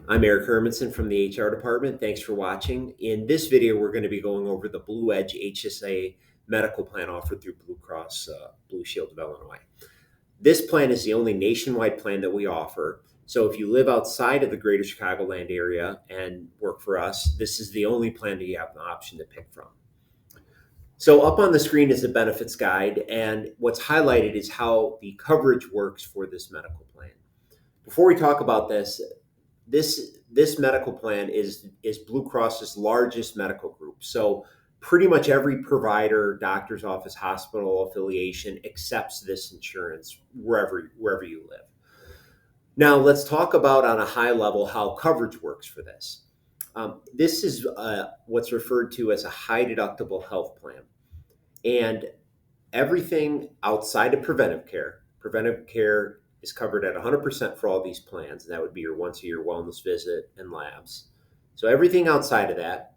I'm Eric Hermanson from the HR department. Thanks for watching. In this video, we're going to be going over the BlueEdge HSA medical plan offered through Blue Cross Blue Shield of Illinois. This plan is the only nationwide plan that we offer. So if you live outside of the greater Chicagoland area and work for us, this is the only plan that you have the option to pick from. So up on the screen is the benefits guide, and what's highlighted is how the coverage works for this medical plan. Before we talk about this medical plan is Blue Cross's largest medical group. So pretty much every provider, doctor's office, hospital affiliation accepts this insurance wherever you live. Now let's talk about on a high level how coverage works for this. This is what's referred to as a high deductible health plan, and everything outside of preventive care is covered at 100% for all these plans, and that would be your once a year wellness visit and labs. So everything outside of that,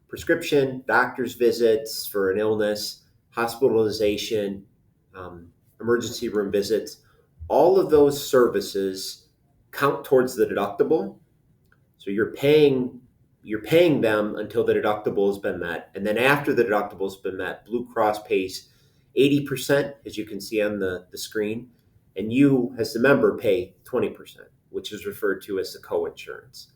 prescription, doctor's visits for an illness, hospitalization, emergency room visits, all of those services count towards the deductible. So you're paying them until the deductible has been met, and then after the deductible has been met, Blue Cross pays 80%, as you can see on the screen, and you, as the member, pay 20%, which is referred to as the co-insurance.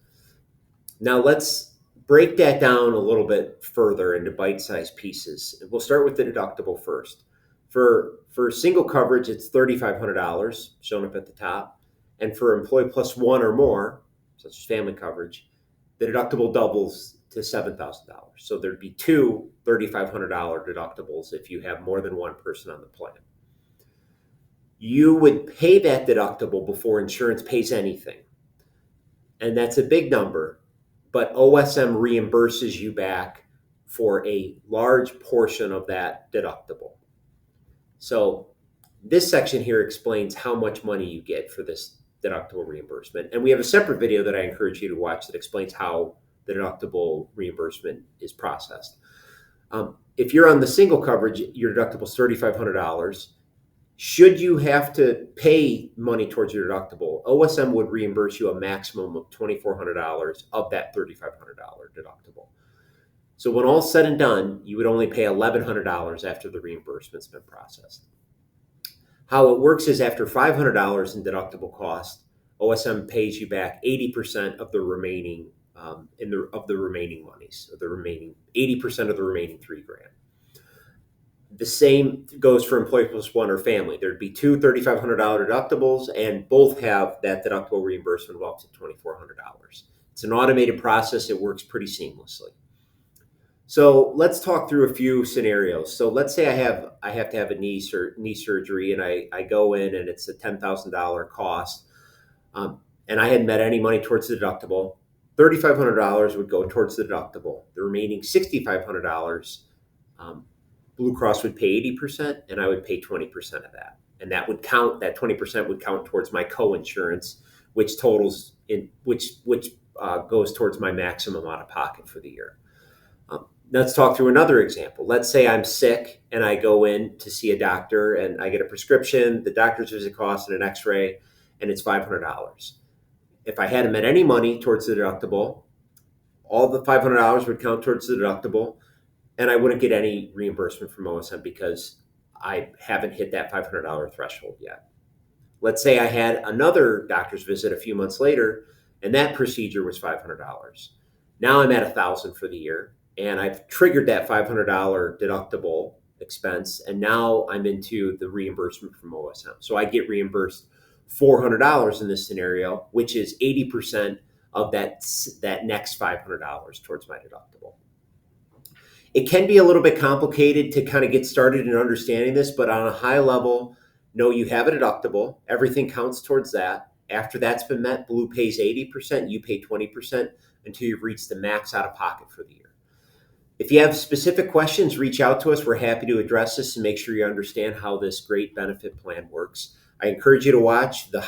Now let's break that down a little bit further into bite-sized pieces. We'll start with the deductible first. For single coverage, it's $3,500, shown up at the top, and for employee plus one or more, such as family coverage, the deductible doubles to $7,000. So there'd be two $3,500 deductibles if you have more than one person on the plan. You would pay that deductible before insurance pays anything. And that's a big number, but OSM reimburses you back for a large portion of that deductible. So this section here explains how much money you get for this deductible reimbursement. And we have a separate video that I encourage you to watch that explains how the deductible reimbursement is processed. If you're on the single coverage, your deductible is $3,500. Should you have to pay money towards your deductible, OSM would reimburse you a maximum of $2,400 of that $3,500 deductible. So when all's said and done, you would only pay $1,100 after the reimbursement's been processed. How it works is after $500 in deductible cost, OSM pays you back 80% of the remaining remaining monies, or the remaining 80% of the remaining $3,000. The same goes for employee plus one or family. There'd be two $3,500 deductibles, and both have that deductible reimbursement of up to $2,400. It's an automated process. It works pretty seamlessly. So let's talk through a few scenarios. So let's say I have to have a knee surgery, and I go in and it's a $10,000 cost, and I hadn't met any money towards the deductible. $3,500 would go towards the deductible. The remaining $6,500, Blue Cross would pay 80%, and I would pay 20% of that. And that 20% would count towards my co-insurance, which goes towards my maximum out of pocket for the year. Let's talk through another example. Let's say I'm sick and I go in to see a doctor and I get a prescription, the doctor's visit cost, and an x-ray, and it's $500. If I hadn't met any money towards the deductible, all the $500 would count towards the deductible, and I wouldn't get any reimbursement from OSM because I haven't hit that $500 threshold yet. Let's say I had another doctor's visit a few months later, and that procedure was $500. Now I'm at $1,000 for the year, and I've triggered that $500 deductible expense, and now I'm into the reimbursement from OSM. So I get reimbursed $400 in this scenario, which is 80% of that next $500 towards my deductible. It can be a little bit complicated to kind of get started in understanding this, but on a high level, know you have a deductible. Everything counts towards that. After that's been met, Blue pays 80%, you pay 20% until you've reached the max out of pocket for the year. If you have specific questions, reach out to us. We're happy to address this and make sure you understand how this great benefit plan works. I encourage you to watch the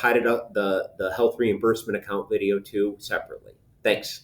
health reimbursement account video too separately. Thanks.